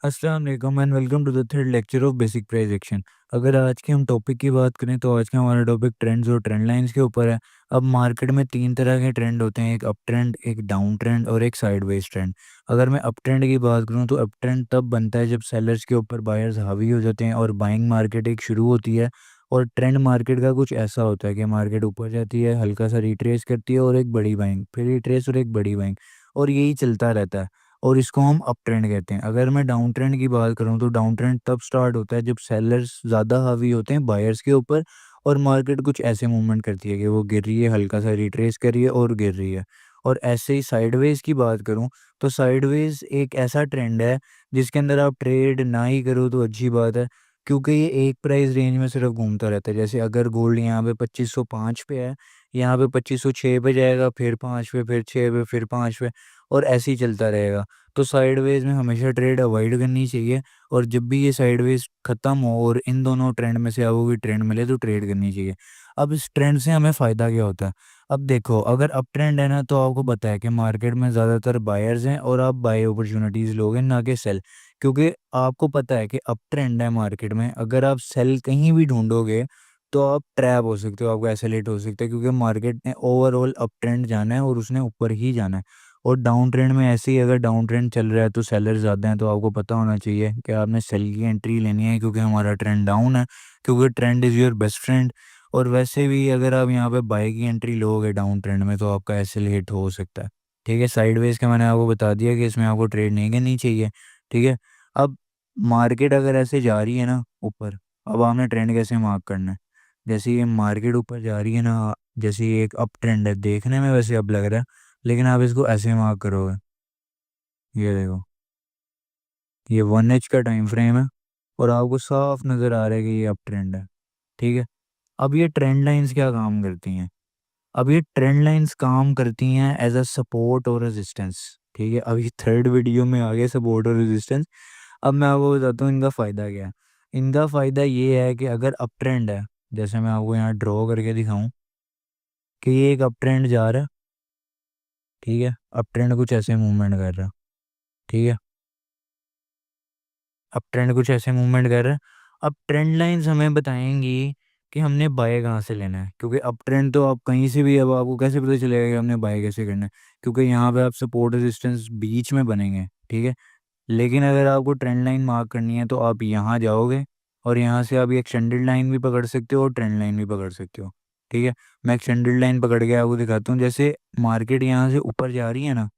अस्सलाम वालेकुम and welcome to the third lecture of basic price action. अगर आज के हम टॉपिक की बात करें तो आज का हमारा टॉपिक ट्रेंड्स और ट्रेंड लाइंस के ऊपर है। अब मार्केट में तीन तरह के ट्रेंड होते हैं, एक अप ट्रेंड, एक डाउन ट्रेंड और एक साइडवेज ट्रेंड। अगर मैं अप ट्रेंड की बात करूं तो अप ट्रेंड तब बनता है जब सेलर्स के ऊपर बायर्स हावी हो जाते हैं और बाइंग मार्केट एक शुरू होती है। और ट्रेंड मार्केट का कुछ ऐसा होता है कि मार्केट ऊपर जाती है, हल्का सा रिट्रेस करती है और एक बड़ी बाइंग, फिर रिट्रेस और एक बड़ी बाइंग, और यही चलता रहता है। और इसको हम अप ट्रेंड कहते हैं। अगर मैं डाउन ट्रेंड की बात करूं तो डाउन ट्रेंड तब स्टार्ट होता है जब सेलर्स ज़्यादा हावी होते हैं बायर्स के ऊपर और मार्केट कुछ ऐसे मूवमेंट करती है कि वो गिर रही है, हल्का सा रिट्रेस कर रही है और गिर रही है। और ऐसे ही साइडवेज की बात करूं तो साइडवेज एक ऐसा ट्रेंड है जिसके अंदर आप ट्रेड ना ही करो तो अच्छी बात है, क्योंकि ये एक प्राइस रेंज में सिर्फ घूमता रहता है। जैसे अगर गोल्ड यहाँ पे 2505 पे है, यहाँ पे 2506 पे जाएगा, फिर 5 पे, फिर 6 पे, फिर 5 पे, और ऐसे ही चलता रहेगा। तो साइडवेज में हमेशा ट्रेड अवॉइड करनी चाहिए। और जब भी ये साइडवेज ख़त्म हो और इन दोनों ट्रेंड में से आपको कोई ट्रेंड मिले तो ट्रेड करनी चाहिए। अब इस ट्रेंड से हमें फ़ायदा क्या होता है? अब देखो, अगर अप ट्रेंड है ना तो आपको पता है कि मार्केट में ज़्यादातर बायर्स हैं और आप बाय अपॉर्चुनिटीज़ लोगे, ना कि सेल। क्योंकि आपको पता है कि अप ट्रेंड है मार्केट में, अगर आप सेल कहीं भी ढूंढोगे तो आप ट्रैप हो सकते हो, आपको एसेलेट हो सकता है, क्योंकि मार्केट ने ओवरऑल अप ट्रेंड जाना है और उसने ऊपर ही जाना है। और डाउन ट्रेंड में ऐसे ही, अगर डाउन ट्रेंड चल रहा है तो सेलर ज़्यादा हैं, तो आपको पता होना चाहिए कि आपने सेल की एंट्री लेनी है, क्योंकि हमारा ट्रेंड डाउन है, क्योंकि trend is your best friend. और वैसे भी अगर आप यहाँ पे बाय की एंट्री लोगे डाउन ट्रेंड में तो आपका ऐसे हिट हो सकता है। ठीक है, साइडवेज का मैंने आपको बता दिया कि इसमें आपको ट्रेड नहीं करनी चाहिए। ठीक है। अब मार्केट अगर ऐसे जा रही है ना ऊपर, अब आपने ट्रेंड कैसे मार्क करना है? जैसे ये मार्केट ऊपर जा रही है ना, जैसे ये एक अप ट्रेंड है, देखने में वैसे अब लग रहा है, लेकिन आप इसको ऐसे मार्क करोगे, ये देखो, ये 1H का टाइम फ्रेम है और आपको साफ नज़र आ रहा है कि ये अप ट्रेंड है। ठीक है। अब ये ट्रेंड लाइंस क्या काम करती हैं? अब ये ट्रेंड लाइंस काम करती हैं एज अ सपोर्ट और रेजिस्टेंस। ठीक है, अभी थर्ड वीडियो में आ गया सपोर्ट और रेजिस्टेंस। अब मैं आपको बताता हूँ इनका फ़ायदा क्या है। इनका फ़ायदा ये है कि अगर अप ट्रेंड है, जैसे मैं आपको यहाँ ड्रॉ करके दिखाऊं कि ये एक अप ट्रेंड जा रहा है। ठीक है, अप ट्रेंड कुछ ऐसे मूवमेंट कर रहा है। ठीक है, अब ट्रेंड कुछ ऐसे मूवमेंट कर रहा है। अब ट्रेंड लाइंस हमें बताएंगी कि हमने बाय कहाँ से लेना है, क्योंकि अप ट्रेंड तो आप कहीं से भी, अब आपको कैसे पता चलेगा कि हमने बाय कैसे करना है? क्योंकि यहाँ पे आप सपोर्ट रेजिस्टेंस बीच में बनेंगे। ठीक है, लेकिन अगर आपको ट्रेंड लाइन मार्क करनी है तो आप यहाँ जाओगे और यहाँ से आप ये एक्सटेंडेड लाइन भी पकड़ सकते हो और ट्रेंड लाइन भी पकड़ सकते हो। ठीक है, मैं एक्सटेंडेड लाइन पकड़ के आपको दिखाता हूँ। जैसे मार्केट यहाँ से ऊपर जा रही है ना,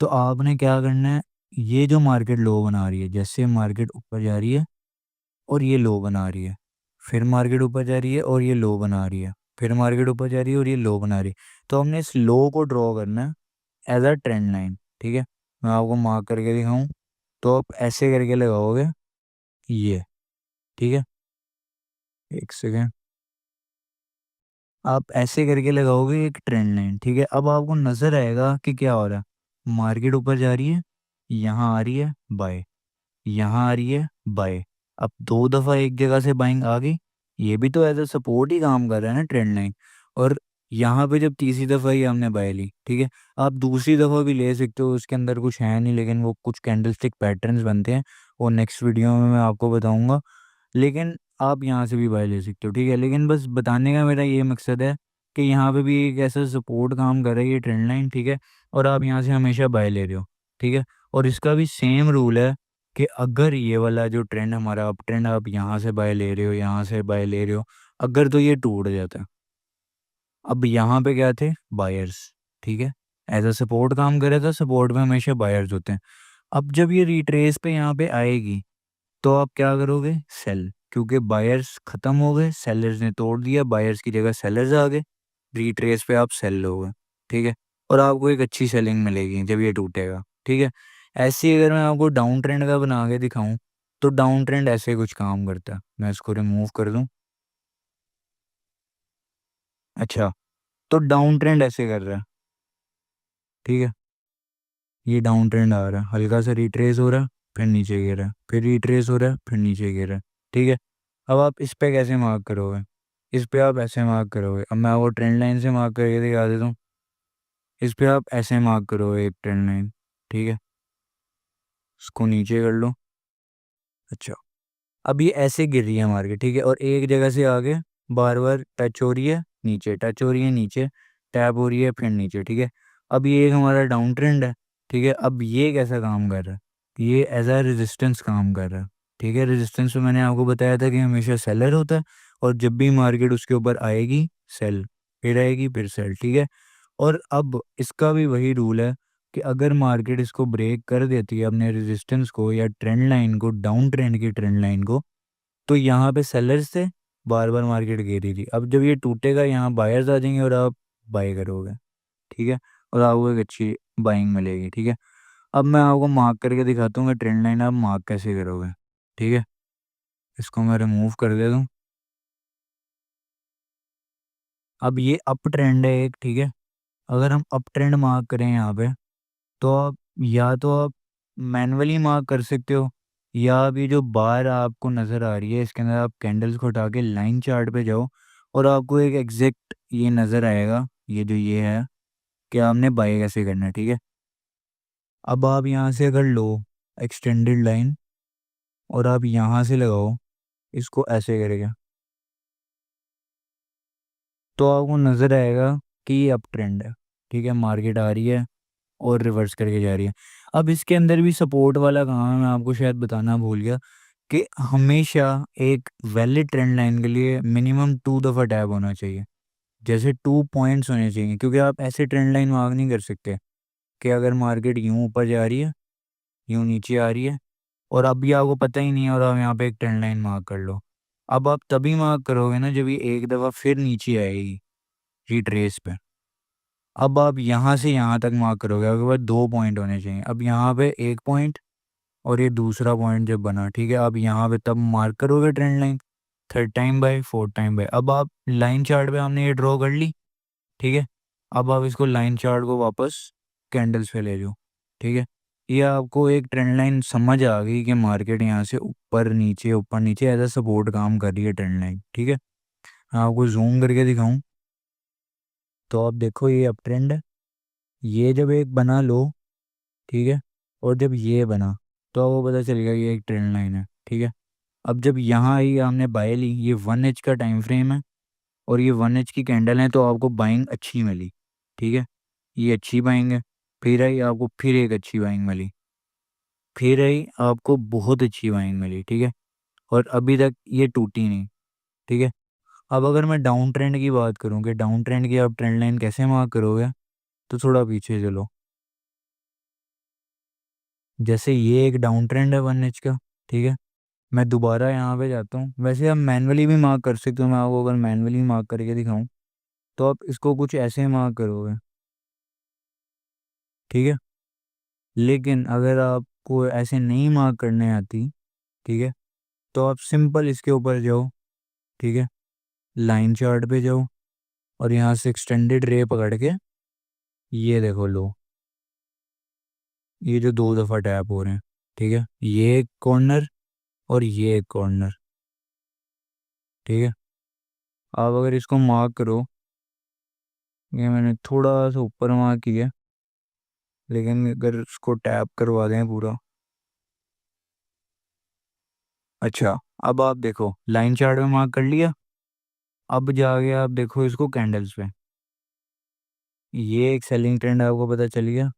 तो आपने क्या करना है, ये जो मार्केट लो बना रही है, जैसे मार्केट ऊपर जा रही है और ये लो बना रही है, फिर मार्केट ऊपर जा रही है और ये लो बना रही है, फिर मार्केट ऊपर जा रही है और ये लो बना रही है, तो हमने इस लो को ड्रॉ करना है एज अ ट्रेंड लाइन। ठीक है, मैं आपको मार्क करके दिखाऊं तो आप ऐसे करके लगाओगे ये। ठीक है, एक सेकेंड, आप ऐसे करके लगाओगे एक ट्रेंड लाइन। ठीक है, अब आपको नजर आएगा कि क्या हो रहा है। मार्केट ऊपर जा रही है, यहाँ आ रही है बाय, यहाँ आ रही है बाय। अब दो दफ़ा एक जगह से बाइंग आ गई, ये भी तो एज अ सपोर्ट ही काम कर रहा है ना ट्रेंड लाइन। और यहाँ पे जब तीसरी दफ़ा ही हमने बाय ली, ठीक है, आप दूसरी दफ़ा भी ले सकते हो, उसके अंदर कुछ है नहीं, लेकिन वो कुछ कैंडलस्टिक पैटर्न्स बनते हैं, वो नेक्स्ट वीडियो में मैं आपको बताऊंगा। लेकिन आप यहाँ से भी बाय ले सकते हो। ठीक है, लेकिन बस बताने का मेरा ये मकसद है कि यहाँ पे भी एक ऐसा सपोर्ट काम कर रहा है ये ट्रेंड लाइन। ठीक है, और आप यहाँ से हमेशा बाय ले रहे हो। ठीक है, और इसका भी सेम रूल है कि अगर ये वाला जो ट्रेंड हमारा अप ट्रेंड, आप यहाँ से बाय ले रहे हो, यहाँ से बाय ले रहे हो, अगर तो ये टूट जाता है, अब यहाँ पे क्या थे, बायर्स। ठीक है, एज अ सपोर्ट काम कर रहा था, सपोर्ट में हमेशा बायर्स होते हैं। अब जब ये रिट्रेस पे यहाँ पे आएगी तो आप क्या करोगे, सेल, क्योंकि बायर्स खत्म हो गए, सेलर्स ने तोड़ दिया, बायर्स की जगह सेलर्स आ गए, रिट्रेस पे आप सेल लोगे। ठीक है, और आपको एक अच्छी सेलिंग मिलेगी जब ये टूटेगा। ठीक है, ऐसे ही अगर मैं आपको डाउन ट्रेंड का बना के दिखाऊं तो डाउन ट्रेंड ऐसे कुछ काम करता है। मैं इसको रिमूव कर दूं। अच्छा, तो डाउन ट्रेंड ऐसे कर रहा है। ठीक है, ये डाउन ट्रेंड आ रहा है, हल्का सा रिट्रेस हो रहा है, फिर नीचे गिर रहा है, फिर रिट्रेस हो रहा है, फिर नीचे गिर रहा है। ठीक है, अब आप इस पे कैसे मार्क करोगे? इस पे आप ऐसे मार्क करोगे। अब मैं आपको ट्रेंड लाइन से मार्क करके दिखा देता हूँ। इस पे आप ऐसे मार्क करोगे एक ट्रेंड लाइन। ठीक है, इसको नीचे कर लो, अच्छा, अब ये ऐसे गिर रही है मार्केट, ठीक है, और एक जगह से आगे बार बार टच हो रही है, नीचे टच हो रही है, नीचे टैप हो रही है, फिर नीचे, ठीक है। अब ये एक हमारा डाउन ट्रेंड है, ठीक है। अब ये कैसा काम कर रहा है, ये एज अ रेजिस्टेंस काम कर रहा है, ठीक है। रेजिस्टेंस में मैंने आपको बताया था कि हमेशा सेलर होता है, और जब भी मार्केट उसके ऊपर आएगी सेल, फिर आएगी फिर सेल, ठीक है। और अब इसका भी वही रूल है कि अगर मार्केट इसको ब्रेक कर देती है अपने रेजिस्टेंस को या ट्रेंड लाइन को, डाउन ट्रेंड की ट्रेंड लाइन को, तो यहाँ पे सेलर्स से बार बार मार्केट गिरी थी। अब जब ये टूटेगा यहाँ बायर्स आ जाएंगे और आप बाय करोगे, ठीक है, और आपको एक अच्छी बाइंग मिलेगी, ठीक है। अब मैं आपको मार्क करके दिखाता हूँ कि ट्रेंड लाइन आप मार्क कैसे करोगे, ठीक है। इसको मैं रिमूव कर देता हूँ। अब ये अप ट्रेंड है एक, ठीक है। अगर हम अप ट्रेंड मार्क करें यहाँ पे, तो आप या तो आप मैनुअली मार्क कर सकते हो, या अभी जो बार आपको नज़र आ रही है इसके अंदर आप कैंडल्स को उठा के लाइन चार्ट पे जाओ, और आपको एक एग्जैक्ट ये नज़र आएगा, ये जो ये है कि आपने बाय कैसे करना है, ठीक है। अब आप यहाँ से अगर लो एक्सटेंडेड लाइन और आप यहाँ से लगाओ इसको ऐसे करेगा, तो आपको नज़र आएगा कि ये अप ट्रेंड है, ठीक है। मार्केट आ रही है और रिवर्स करके जा रही है। अब इसके अंदर भी सपोर्ट वाला काम है, मैं आपको शायद बताना भूल गया कि हमेशा एक वैलिड ट्रेंड लाइन के लिए मिनिमम 2 दफ़ा टैप होना चाहिए। जैसे 2 पॉइंट्स होने चाहिए, क्योंकि आप ऐसे ट्रेंड लाइन मार्क नहीं कर सकते कि अगर मार्केट यूँ ऊपर जा रही है, यूँ नीचे आ रही है, और अभी आपको पता ही नहीं है और आप यहाँ पे एक ट्रेंड लाइन मार्क कर लो। अब आप तभी मार्क करोगे ना जब ये एक दफ़ा फिर नीचे आएगी रिट्रेस पे। अब आप यहाँ से यहाँ तक मार्क करोगे, आपके पास 2 पॉइंट होने चाहिए। अब यहाँ पे 1 पॉइंट और ये दूसरा पॉइंट जब बना, ठीक है, अब यहाँ पे तब मार्क करोगे trend line, third time buy, fourth time buy. अब आप लाइन चार्ट पे हमने ये ड्रॉ कर ली, ठीक है। अब आप इसको लाइन चार्ट को वापस कैंडल्स पे ले जाओ, ठीक है। ये आपको एक ट्रेंड लाइन समझ आ गई कि मार्केट यहाँ से ऊपर नीचे एज अ सपोर्ट काम कर रही है ट्रेंड लाइन, ठीक है। मैं आपको जूम करके दिखाऊं तो आप देखो ये अप ट्रेंड है, ये जब एक बना लो, ठीक है, और जब ये बना तो आपको पता चलेगा ये एक ट्रेंड लाइन है, ठीक है। अब जब यहाँ आई हमने बाय ली, ये 1 एच का टाइम फ्रेम है और ये 1 एच की कैंडल है, तो आपको बाइंग अच्छी मिली, ठीक है। ये अच्छी बाइंग है, फिर आई आपको फिर एक अच्छी बाइंग मिली, फिर आई आपको बहुत अच्छी बाइंग मिली, ठीक है। और अभी तक ये टूटी नहीं, ठीक है। अब अगर मैं डाउन ट्रेंड की बात करूँ कि डाउन ट्रेंड की आप ट्रेंड लाइन कैसे मार्क करोगे, तो थोड़ा पीछे चलो। जैसे ये एक डाउन ट्रेंड है 1 एच का, ठीक है। मैं दोबारा यहाँ पे जाता हूँ, वैसे आप मैनुअली भी मार्क कर सकते हो, मैं आपको अगर मैनुअली मार्क करके दिखाऊं तो आप इसको कुछ ऐसे मार्क करोगे, ठीक है। लेकिन अगर आपको ऐसे नहीं मार्क करने आती, ठीक है, तो आप सिंपल इसके ऊपर जाओ, ठीक है, लाइन चार्ट पे जाओ और यहाँ से एक्सटेंडेड रे पकड़ के ये देखो लो, ये जो 2 दफ़ा टैप हो रहे हैं, ठीक है, ये एक कॉर्नर और ये एक कॉर्नर, ठीक है। आप अगर इसको मार्क करो, ये मैंने थोड़ा सा ऊपर मार्क किया, लेकिन अगर उसको टैप करवा दें पूरा, अच्छा, अब आप देखो लाइन चार्ट में मार्क कर लिया। अब जाके आप देखो इसको कैंडल्स पे, ये एक सेलिंग ट्रेंड आपको पता चल गया,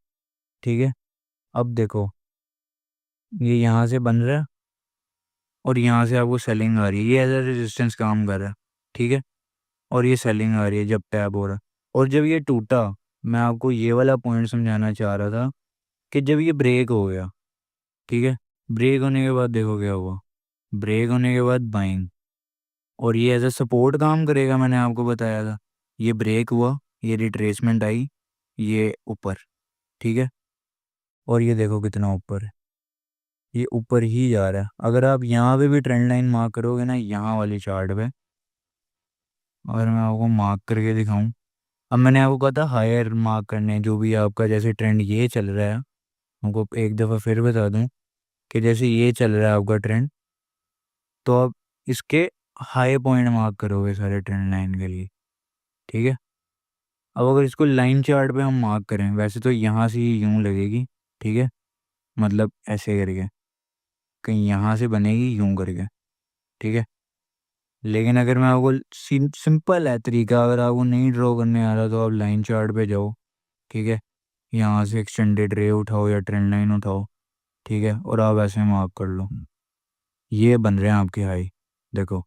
ठीक है। अब देखो ये यहाँ से बन रहा है और यहाँ से आपको सेलिंग आ रही है, ये एज अ रेजिस्टेंस काम कर रहा है, ठीक है। और ये सेलिंग आ रही है जब टैप हो रहा है। और जब ये टूटा, मैं आपको ये वाला पॉइंट समझाना चाह रहा था कि जब ये ब्रेक हो गया, ठीक है, ब्रेक होने के बाद देखो क्या हुआ, ब्रेक होने के बाद बाइंग, और ये एज अ सपोर्ट काम करेगा, मैंने आपको बताया था। ये ब्रेक हुआ, ये रिट्रेसमेंट आई, ये ऊपर, ठीक है, और ये देखो कितना ऊपर है, ये ऊपर ही जा रहा है। अगर आप यहाँ पे भी ट्रेंड लाइन मार्क करोगे ना, यहाँ वाली चार्ट पे, अगर मैं आपको मार्क करके दिखाऊं, अब मैंने आपको कहा था हायर मार्क करने, जो भी आपका जैसे ट्रेंड ये चल रहा है, आपको एक दफ़ा फिर बता दूं कि जैसे ये चल रहा है आपका ट्रेंड, तो आप इसके हाई पॉइंट मार्क करोगे सारे ट्रेंड लाइन के लिए, ठीक है। अब अगर इसको लाइन चार्ट पे हम मार्क करें, वैसे तो यहाँ से ही यूँ लगेगी, ठीक है, मतलब ऐसे करके, कहीं यहाँ से बनेगी यूं करके, ठीक है। लेकिन अगर मैं आपको सिंपल है तरीका, अगर आपको नहीं ड्रॉ करने आ रहा तो आप लाइन चार्ट पे जाओ, ठीक है। यहाँ से एक्सटेंडेड रे उठाओ या ट्रेंड लाइन उठाओ, ठीक है, और आप ऐसे मार्क कर लो। ये बन रहे हैं आपके हाई, देखो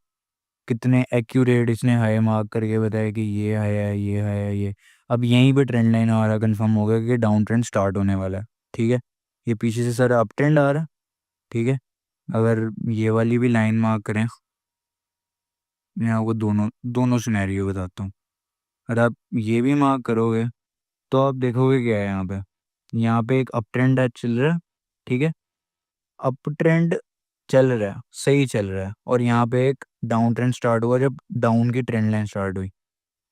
कितने एक्यूरेट इसने हाई मार्क करके बताया कि ये हाई है, ये हाई है, ये। अब यहीं पे ट्रेंड लाइन हमारा कंफर्म हो गया कि डाउन ट्रेंड स्टार्ट होने वाला है, ठीक है। ये पीछे से सर अप ट्रेंड आ रहा है, ठीक है। अगर ये वाली भी लाइन मार्क करें, मैं आपको दोनों दोनों सिनेरियो बताता हूँ। अगर आप ये भी मार्क करोगे तो आप देखोगे क्या है यहाँ पे एक अप ट्रेंड चल रहा है, ठीक है। अप ट्रेंड चल रहा है, सही चल रहा है, और यहाँ पे एक डाउन ट्रेंड स्टार्ट हुआ जब डाउन की ट्रेंड लाइन स्टार्ट हुई।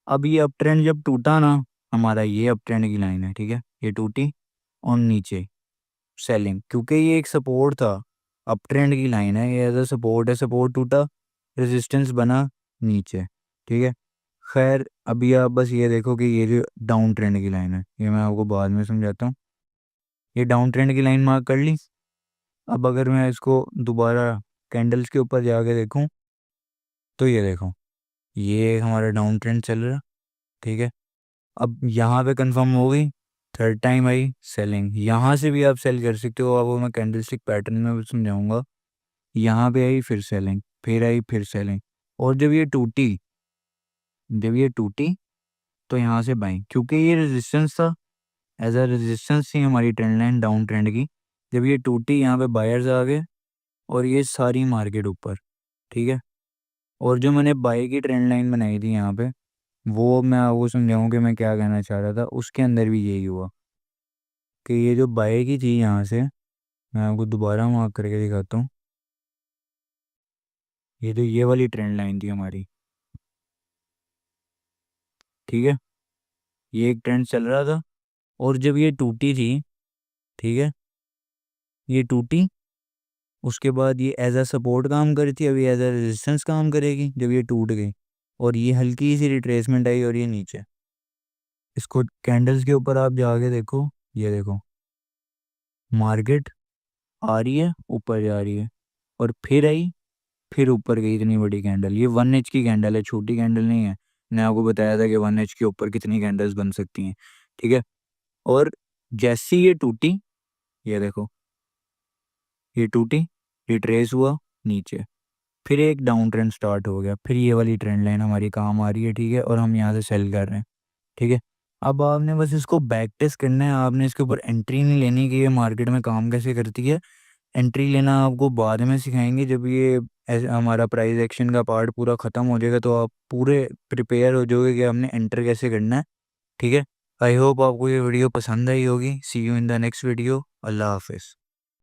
अब ये अप ट्रेंड जब टूटा ना, हमारा ये अप ट्रेंड की लाइन है, ठीक है, ये टूटी और नीचे सेलिंग, क्योंकि ये एक सपोर्ट था, अप ट्रेंड की लाइन है, ये एज अ सपोर्ट है, सपोर्ट टूटा, रेजिस्टेंस बना नीचे, ठीक है। खैर अभी आप बस ये देखो कि ये जो डाउन ट्रेंड की लाइन है, ये मैं आपको बाद में समझाता हूँ। ये डाउन ट्रेंड की लाइन मार्क कर ली। अब अगर मैं इसको दोबारा कैंडल्स के ऊपर जाके देखूं तो ये देखो, ये हमारा डाउन ट्रेंड चल रहा, ठीक है। अब यहाँ पे कंफर्म हो गई, थर्ड टाइम आई सेलिंग, यहाँ से भी आप सेल कर सकते हो, आपको मैं कैंडलस्टिक पैटर्न में भी समझाऊंगा। यहाँ पे आई फिर सेलिंग, फिर आई फिर सेलिंग, और जब ये टूटी तो यहाँ से बाइंग, क्योंकि ये रेजिस्टेंस था, एज अ रेजिस्टेंस थी हमारी ट्रेंड लाइन डाउन ट्रेंड की। जब ये टूटी यहाँ पे बायर्स आ गए और ये सारी मार्केट ऊपर, ठीक है। और जो मैंने बाई की ट्रेंड लाइन बनाई थी यहाँ पे, वो मैं आपको समझाऊँ कि मैं क्या कहना चाह रहा था, उसके अंदर भी यही हुआ कि ये जो बाई की थी यहाँ से, मैं आपको दोबारा मार्क करके दिखाता हूँ। ये जो ये वाली ट्रेंड लाइन थी हमारी, ठीक है, ये एक ट्रेंड चल रहा था, और जब ये टूटी थी, ठीक है, ये टूटी, उसके बाद ये एज अ सपोर्ट काम करी थी, अभी एज अ रेजिस्टेंस काम करेगी जब ये टूट गई, और ये हल्की सी रिट्रेसमेंट आई और ये नीचे। इसको कैंडल्स के ऊपर आप जाके देखो, ये देखो मार्केट आ रही है, ऊपर जा रही है, और फिर आई, फिर ऊपर गई इतनी बड़ी कैंडल। ये 1 इंच की कैंडल है, छोटी कैंडल नहीं है। मैंने आपको बताया था कि 1 इंच के ऊपर कितनी कैंडल्स बन सकती हैं, ठीक है। और जैसी ये टूटी, ये देखो, ये टूटी, रिट्रेस हुआ नीचे, फिर एक डाउन ट्रेंड स्टार्ट हो गया, फिर ये वाली ट्रेंड लाइन हमारी काम आ रही है, ठीक है, और हम यहाँ से सेल कर रहे हैं, ठीक है। अब आपने बस इसको बैक टेस्ट करना है, आपने इसके ऊपर एंट्री नहीं लेनी कि ये मार्केट में काम कैसे करती है। एंट्री लेना आपको बाद में सिखाएंगे, जब ये हमारा प्राइस एक्शन का पार्ट पूरा ख़त्म हो जाएगा तो आप पूरे प्रिपेयर हो जाओगे कि हमने एंटर कैसे करना है, ठीक है। आई होप आपको ये वीडियो पसंद आई होगी। See you in the next video. अल्लाह हाफिज़।